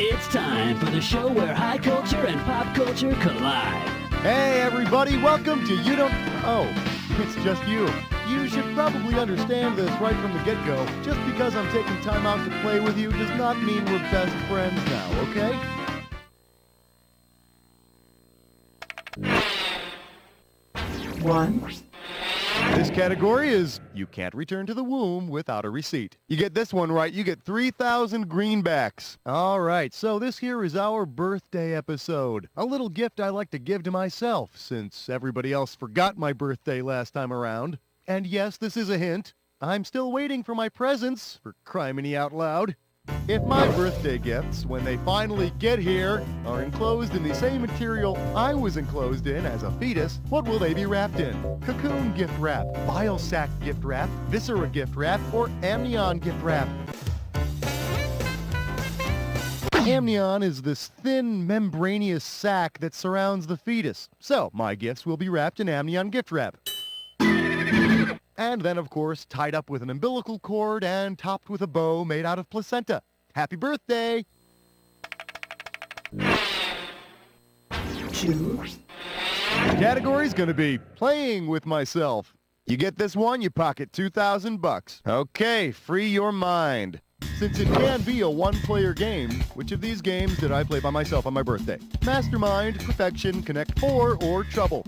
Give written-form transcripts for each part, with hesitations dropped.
It's time for the show where high culture and pop culture collide. Hey everybody, welcome to You Don't... Oh, it's just you. You should probably understand this right from the get-go. Just because I'm taking time out to play with you does not mean we're best friends now, okay? One. This category is you can't return to the womb without a receipt. You get this one right, you get 3,000 greenbacks. All right, so this here is our birthday episode. A little gift I like to give to myself, since everybody else forgot my birthday last time around. And yes, this is a hint. I'm still waiting for my presents, for criminy out loud. If my birthday gifts, when they finally get here, are enclosed in the same material I was enclosed in as a fetus, what will they be wrapped in? Cocoon gift wrap, bile sac gift wrap, viscera gift wrap, or amnion gift wrap? Amnion is this thin, membranous sac that surrounds the fetus. So, my gifts will be wrapped in amnion gift wrap. And then, of course, tied up with an umbilical cord and topped with a bow made out of placenta. Happy birthday! 2. The category's gonna be playing with myself. You get this one, you pocket $2,000. Okay, free your mind. Since it can be a one-player game, which of these games did I play by myself on my birthday? Mastermind, Perfection, Connect 4, or Trouble?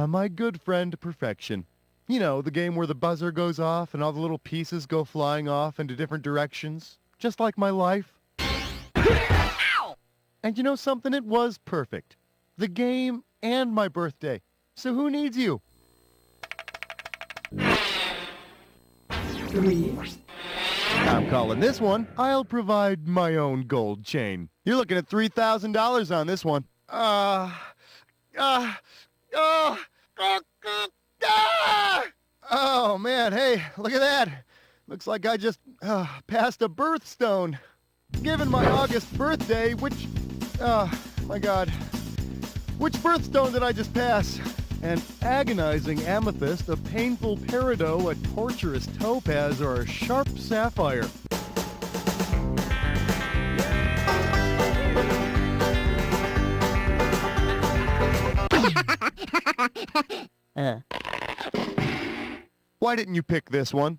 My good friend Perfection. You know, the game where the buzzer goes off and all the little pieces go flying off into different directions. Just like my life. Ow! And you know something? It was perfect. The game and my birthday. So who needs you? 3. I'm calling this one, I'll provide my own gold chain. You're looking at $3,000 on this one. Oh, man, hey, look at that. Looks like I just passed a birthstone. Given my August birthday, which birthstone did I just pass? An agonizing amethyst, a painful peridot, a torturous topaz, or a sharp sapphire? Why didn't you pick this one?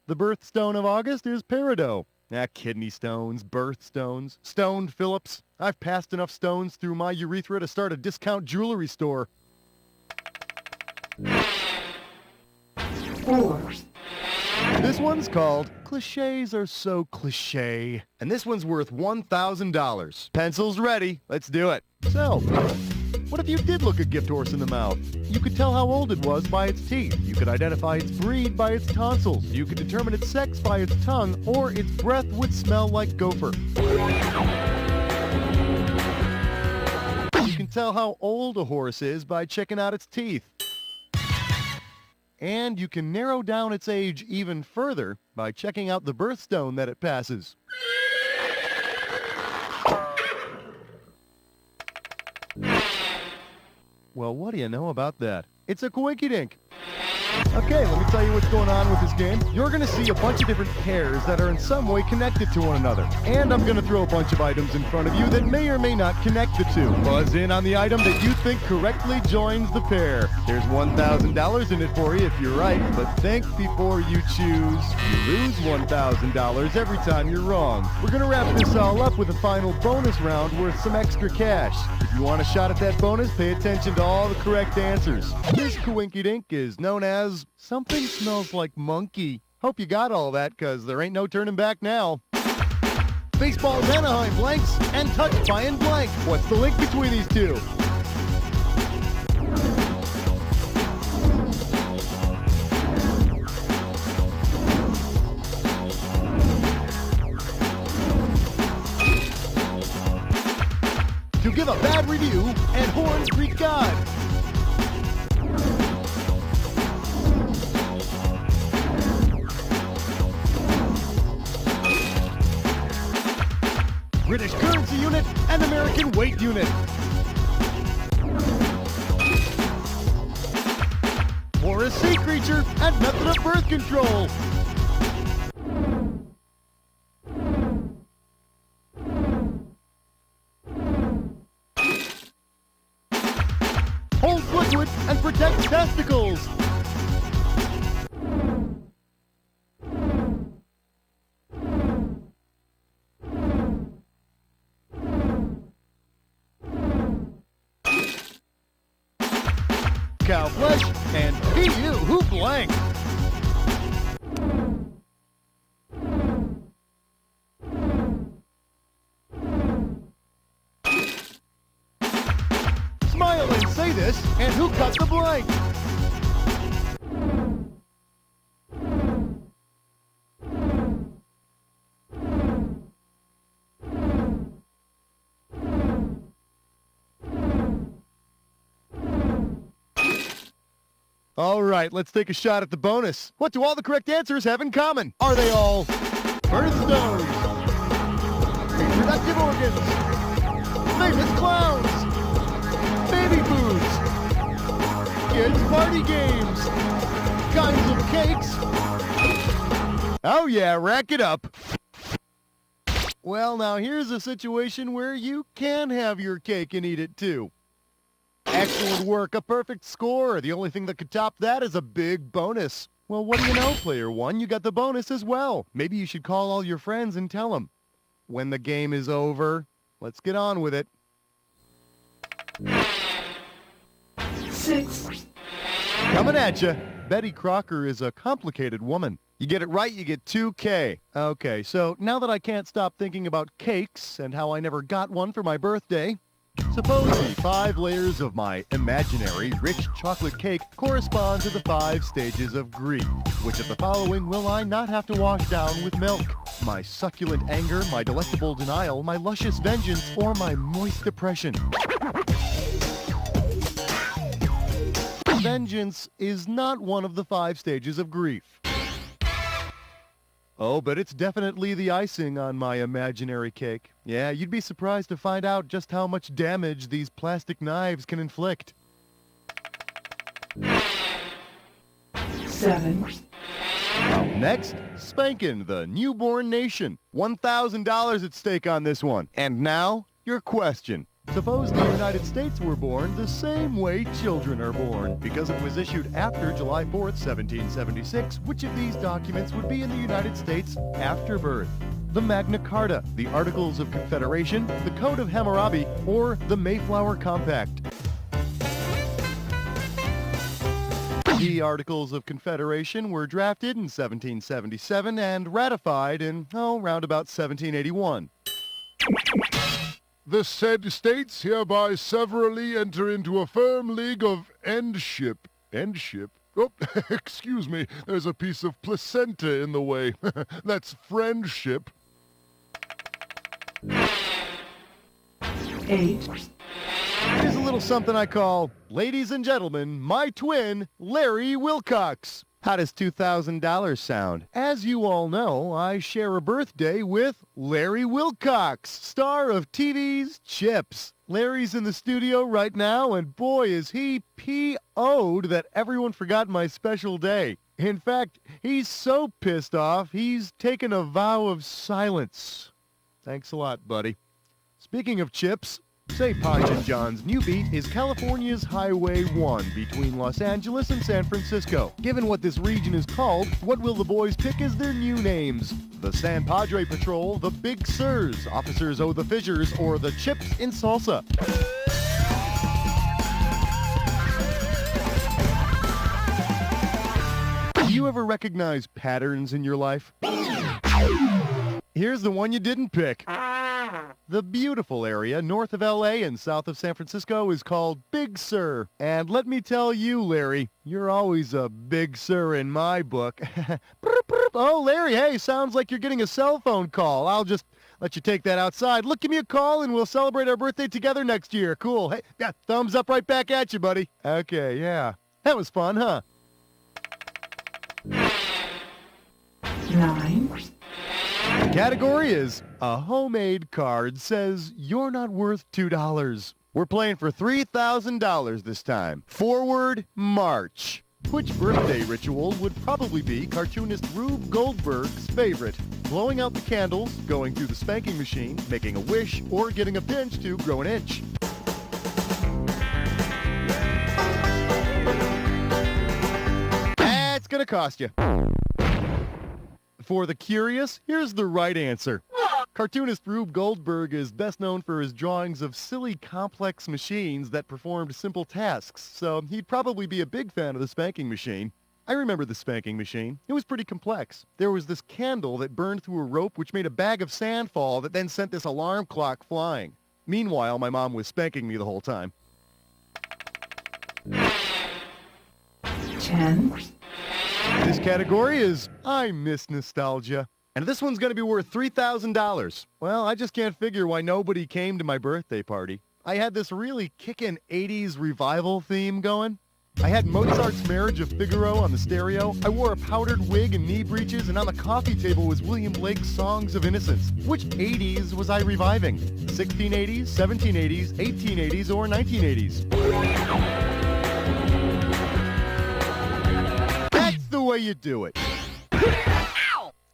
The birthstone of August is peridot. Kidney stones, birthstones, stoned Phillips. I've passed enough stones through my urethra to start a discount jewelry store. 4. This one's called Clichés Are So Cliché. And this one's worth $1,000. Pencils ready. Let's do it. So, what if you did look a gift horse in the mouth? You could tell how old it was by its teeth. You could identify its breed by its tonsils. You could determine its sex by its tongue, or its breath would smell like gopher. You can tell how old a horse is by checking out its teeth. And you can narrow down its age even further by checking out the birthstone that it passes. Well, what do you know about that? It's a coinkydink. Okay, let me tell you what's going on with this game. You're going to see a bunch of different pairs that are in some way connected to one another. And I'm going to throw a bunch of items in front of you that may or may not connect the two. Buzz in on the item that you think correctly joins the pair. There's $1,000 in it for you if you're right, but think before you choose. You lose $1,000 every time you're wrong. We're going to wrap this all up with a final bonus round worth some extra cash. If you want a shot at that bonus, pay attention to all the correct answers. This coinkydink is known as Something Smells Like Monkey. Hope you got all that, cause there ain't no turning back now. Baseball's Anaheim blanks and touched by in blank. What's the link between these two? To give a bad review and Horns Creek God. British currency unit and American weight unit. Morris sea creature and method of birth control. Holds liquid and protects testicles. Cow flesh and PU who blank. Smile and say this, and who cut the blank? All right, let's take a shot at the bonus. What do all the correct answers have in common? Are they all birthstones, reproductive organs, famous clowns, baby foods, kids' party games, kinds of cakes? Oh yeah, rack it up. Well, now here's a situation where you can have your cake and eat it too. Excellent work, a perfect score. The only thing that could top that is a big bonus. Well, what do you know, player one? You got the bonus as well. Maybe you should call all your friends and tell them. When the game is over, let's get on with it. 6. Coming at you. Betty Crocker is a complicated woman. You get it right, you get 2K. Okay, so now that I can't stop thinking about cakes and how I never got one for my birthday, suppose the 5 layers of my imaginary rich chocolate cake correspond to the 5 stages of grief. Which of the following will I not have to wash down with milk? My succulent anger, my delectable denial, my luscious vengeance, or my moist depression? Vengeance is not one of the 5 stages of grief. Oh, but it's definitely the icing on my imaginary cake. Yeah, you'd be surprised to find out just how much damage these plastic knives can inflict. 7. Up next, Spankin, the newborn nation. $1,000 at stake on this one. And now, your question. Suppose the United States were born the same way children are born. Because it was issued after July 4th, 1776, which of these documents would be in the United States after birth? The Magna Carta, the Articles of Confederation, the Code of Hammurabi, or the Mayflower Compact? The Articles of Confederation were drafted in 1777 and ratified in, round about 1781. The said states hereby severally enter into a firm league of endship. Endship? Oh, excuse me, there's a piece of placenta in the way. That's friendship. 8. Here's a little something I call, ladies and gentlemen, my twin, Larry Wilcox. How does $2,000 sound? As you all know, I share a birthday with Larry Wilcox, star of TV's Chips. Larry's in the studio right now, and boy, is he P.O.'d that everyone forgot my special day. In fact, he's so pissed off, he's taken a vow of silence. Thanks a lot, buddy. Speaking of chips, say Ponch and Jon's new beat is California's Highway 1 between Los Angeles and San Francisco. Given what this region is called, what will the boys pick as their new names? The San Padre Patrol, the Big Sirs, Officers O' the Fissures, or the Chips in Salsa? Do you ever recognize patterns in your life? Here's the one you didn't pick. The beautiful area north of LA and south of San Francisco is called Big Sur. And let me tell you, Larry, you're always a big sir in my book. Oh, Larry, hey, sounds like you're getting a cell phone call. I'll just let you take that outside. Look, give me a call and we'll celebrate our birthday together next year. Cool. Hey, yeah, thumbs up right back at you, buddy. Okay, yeah. That was fun, huh? 9. The category is a homemade card says you're not worth $2. We're playing for $3,000 this time. Forward march. Which birthday ritual would probably be cartoonist Rube Goldberg's favorite? Blowing out the candles, going through the spanking machine, making a wish, or getting a pinch to grow an inch? That's gonna cost you. For the curious, here's the right answer. Cartoonist Rube Goldberg is best known for his drawings of silly, complex machines that performed simple tasks, so he'd probably be a big fan of the spanking machine. I remember the spanking machine. It was pretty complex. There was this candle that burned through a rope which made a bag of sand fall that then sent this alarm clock flying. Meanwhile, my mom was spanking me the whole time. 10. This category is I Miss Nostalgia. And this one's going to be worth $3,000. Well, I just can't figure why nobody came to my birthday party. I had this really kickin' 80s revival theme going. I had Mozart's Marriage of Figaro on the stereo. I wore a powdered wig and knee breeches, and on the coffee table was William Blake's Songs of Innocence. Which 80s was I reviving? 1680s, 1780s, 1880s, or 1980s? That's the way you do it.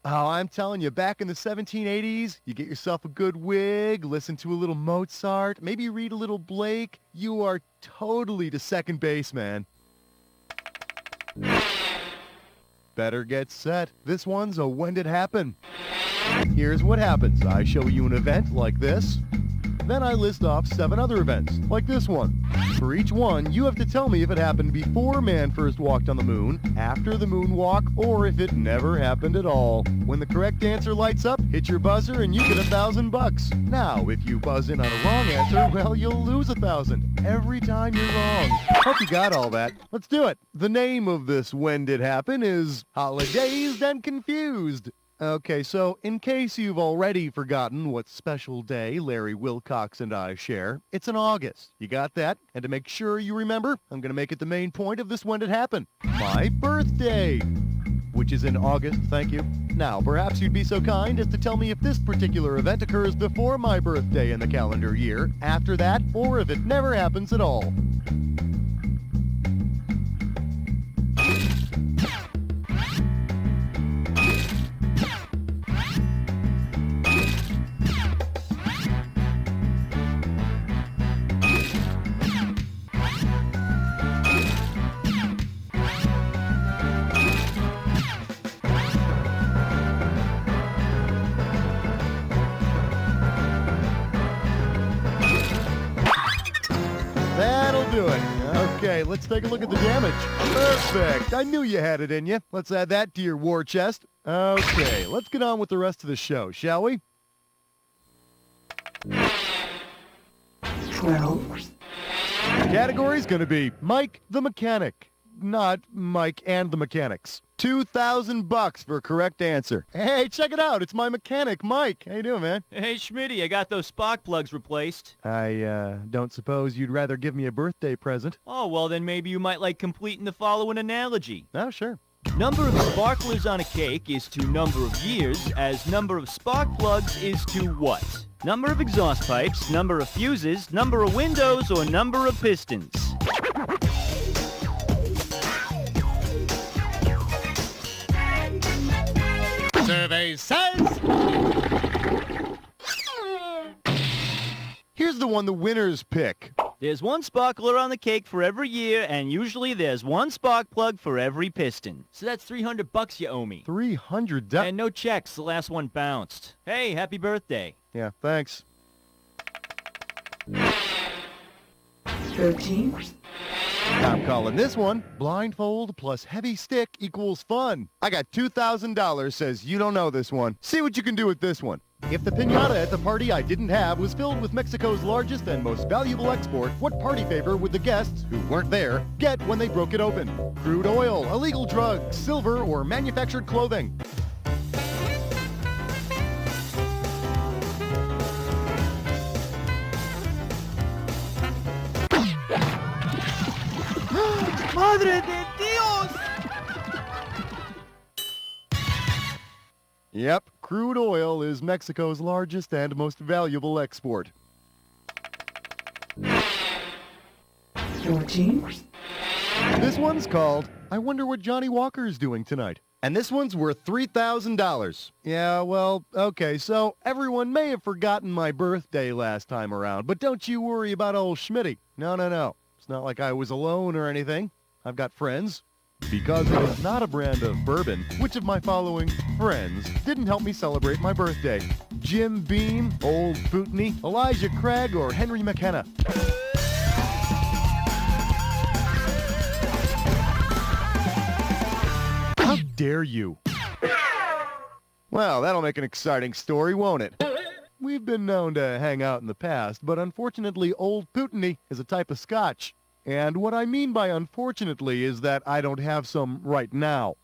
Oh, I'm telling you, back in the 1780s, you get yourself a good wig, listen to a little Mozart, maybe read a little Blake. You are totally to second base, man. Better get set. This one's a When Did Happen. Here's what happens. I show you an event like this. Then I list off 7 other events, like this one. For each one, you have to tell me if it happened before man first walked on the moon, after the moonwalk, or if it never happened at all. When the correct answer lights up, hit your buzzer and you get $1,000. Now, if you buzz in on a wrong answer, well, you'll lose $1,000 every time you're wrong. Hope you got all that. Let's do it. The name of this When Did Happen is Holidazed and Confused. Okay, so in case you've already forgotten what special day Larry Wilcox and I share, it's in August. You got that? And to make sure you remember, I'm going to make it the main point of this When Did Happen. My birthday, which is in August, thank you. Now, perhaps you'd be so kind as to tell me if this particular event occurs before my birthday in the calendar year, after that, or if it never happens at all. That'll do it. Okay, let's take a look at the damage. Perfect. I knew you had it in you. Let's add that to your war chest. Okay, let's get on with the rest of the show, shall we? 12. The category's going to be Mike the Mechanic, not Mike and the Mechanics. $2,000 for a correct answer. Hey, check it out. It's my mechanic, Mike. How you doing, man? Hey, Schmitty, I got those spark plugs replaced. I don't suppose you'd rather give me a birthday present. Oh, well, then maybe you might like completing the following analogy. Oh, sure. Number of sparklers on a cake is to number of years, as number of spark plugs is to what? Number of exhaust pipes, number of fuses, number of windows, or number of pistons? Survey says... Here's the one the winners pick. There's one sparkler on the cake for every year, and usually there's one spark plug for every piston. So that's $300 you owe me. $300. And no checks, the last one bounced. Hey, happy birthday. Yeah, thanks. 13. I'm calling this one blindfold plus heavy stick equals fun. I got $2,000 says you don't know this one. See what you can do with this one. If the piñata at the party I didn't have was filled with Mexico's largest and most valuable export, what party favor would the guests, who weren't there, get when they broke it open? Crude oil, illegal drugs, silver, or manufactured clothing? Madre de Dios! Yep, crude oil is Mexico's largest and most valuable export. 14. This one's called, I Wonder What Johnny Walker is Doing Tonight. And this one's worth $3,000. Yeah, well, okay, so everyone may have forgotten my birthday last time around, but don't you worry about old Schmitty. No. It's not like I was alone or anything. I've got friends. Because it is not a brand of bourbon, which of my following friends didn't help me celebrate my birthday? Jim Beam, Old Pootney, Elijah Craig, or Henry McKenna? How dare you? Well, that'll make an exciting story, won't it? We've been known to hang out in the past, but unfortunately, Old Pootney is a type of scotch. And what I mean by unfortunately is that I don't have some right now.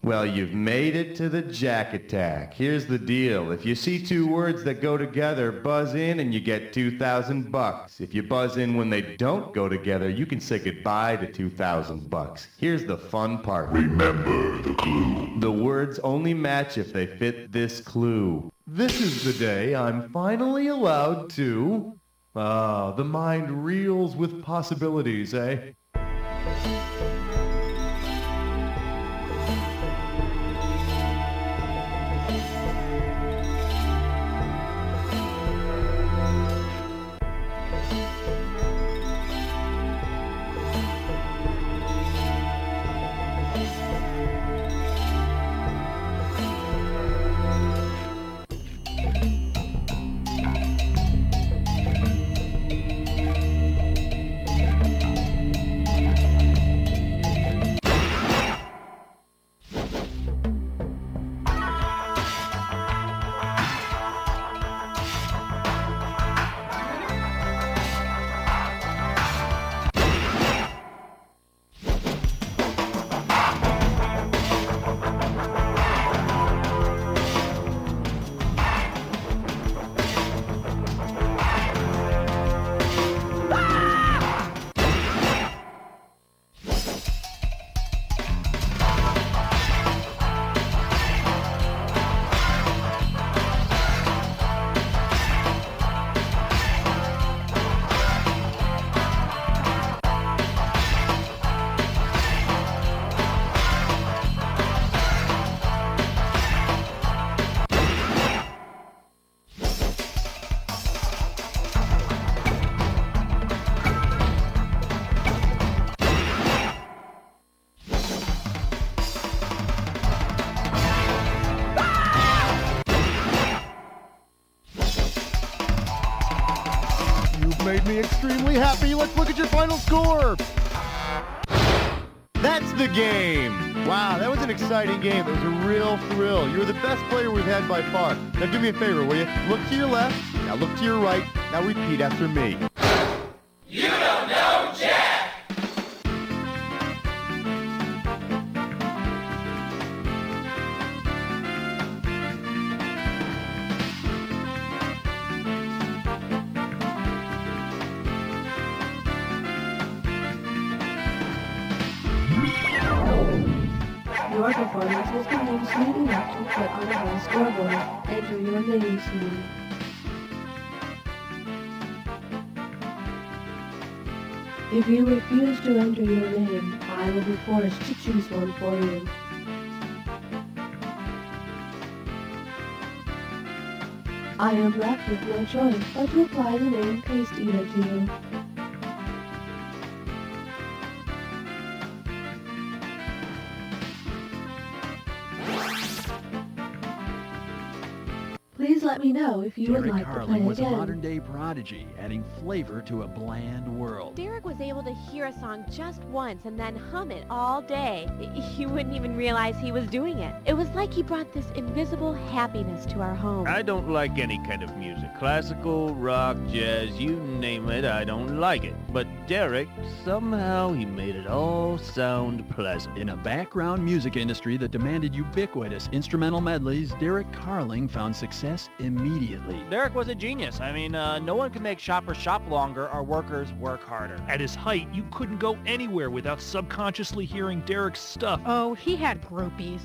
Well, you've made it to the Jack Attack. Here's the deal. If you see two words that go together, buzz in and you get $2,000. If you buzz in when they don't go together, you can say goodbye to $2,000. Here's the fun part. Remember the clue. The words only match if they fit this clue. This is the day I'm finally allowed to... the mind reels with possibilities, eh? Made me extremely happy. Let's look at your final score. That's the game. Wow, that was an exciting game. It was a real thrill. You were the best player we've had by far. Now do me a favor, will you? Look to your left. Now look to your right. Now repeat after me. You don't know Jack! Your performance has been named soon enough to put on a high scoreboard. Enter your name soon. If you refuse to enter your name, I will be forced to choose one for you. I am left with no choice but to apply the name paste eater to you. Please let me know if you would Derek like to Carling play was a again. modern-day prodigy, adding flavor to a bland world. Derek was able to hear a song just once and then hum it all day. You wouldn't even realize he was doing it. It was like he brought this invisible happiness to our home. I don't like any kind of music. Classical, rock, jazz, you name it, I don't like it. But Derek, somehow he made it all sound pleasant. In a background music industry that demanded ubiquitous instrumental medleys, Derek Carling found success immediately. Derek was a genius. I mean, no one could make shoppers shop longer or workers work harder. At his height, you couldn't go anywhere without subconsciously hearing Derek's stuff. Oh, he had groupies.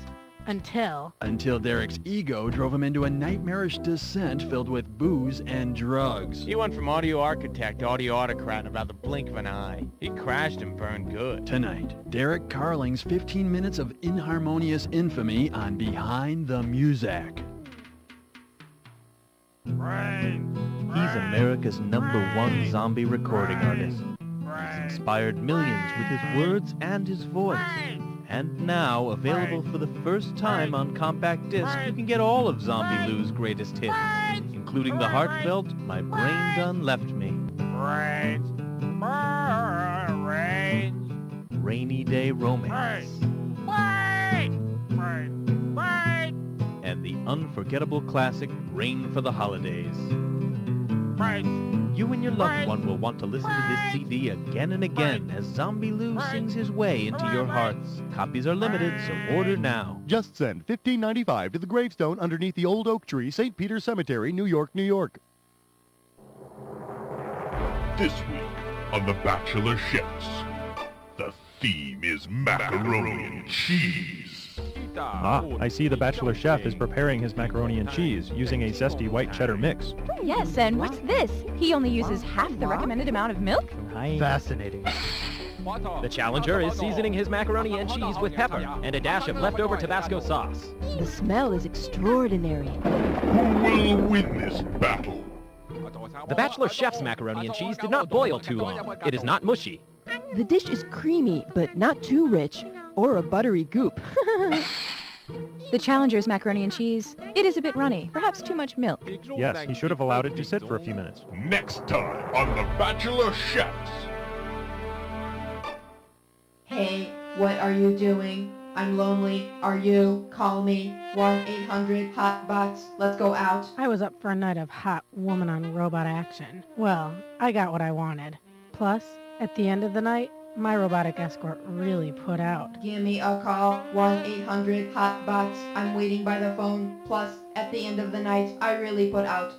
Until Derek's ego drove him into a nightmarish descent filled with booze and drugs. He went from audio architect to audio autocrat in about the blink of an eye. He crashed and burned good. Tonight, Derek Carling's 15 minutes of inharmonious infamy on Behind the Music. He's America's #1 zombie recording artist. He's inspired millions with his words and his voice. And now, available for the first time on compact disc, you can get all of Zombie Lou's greatest hits, including the heartfelt My Brain Done Left Me, Rainy Day Romance, and the unforgettable classic Rain for the Holidays. You and your loved one will want to listen to this CD again and again as Zombie Lou sings his way into your hearts. Copies are limited, so order now. Just send $15.95 to the gravestone underneath the old oak tree, St. Peter's Cemetery, New York, New York. This week on The Bachelor Chefs, the theme is macaroni and cheese. I see the Bachelor Chef is preparing his macaroni and cheese using a zesty white cheddar mix. Yes, and what's this? He only uses half the recommended amount of milk? Fascinating. The challenger is seasoning his macaroni and cheese with pepper and a dash of leftover Tabasco sauce. The smell is extraordinary. Who will win this battle? The Bachelor Chef's macaroni and cheese did not boil too long. It is not mushy. The dish is creamy, but not too rich, or a buttery goop. The challenger's macaroni and cheese, it is a bit runny, perhaps too much milk. Yes, he should have allowed it to sit for a few minutes. Next time on The Bachelor Chefs. Hey, what are you doing? I'm lonely. Are you? Call me. 1-800-HOT-BOTS. Let's go out. I was up for a night of hot woman on robot action. Well, I got what I wanted. Plus, at the end of the night, my robotic escort really put out. Give me a call. 1-800-HOT-BOTS. I'm waiting by the phone. Plus, at the end of the night, I really put out.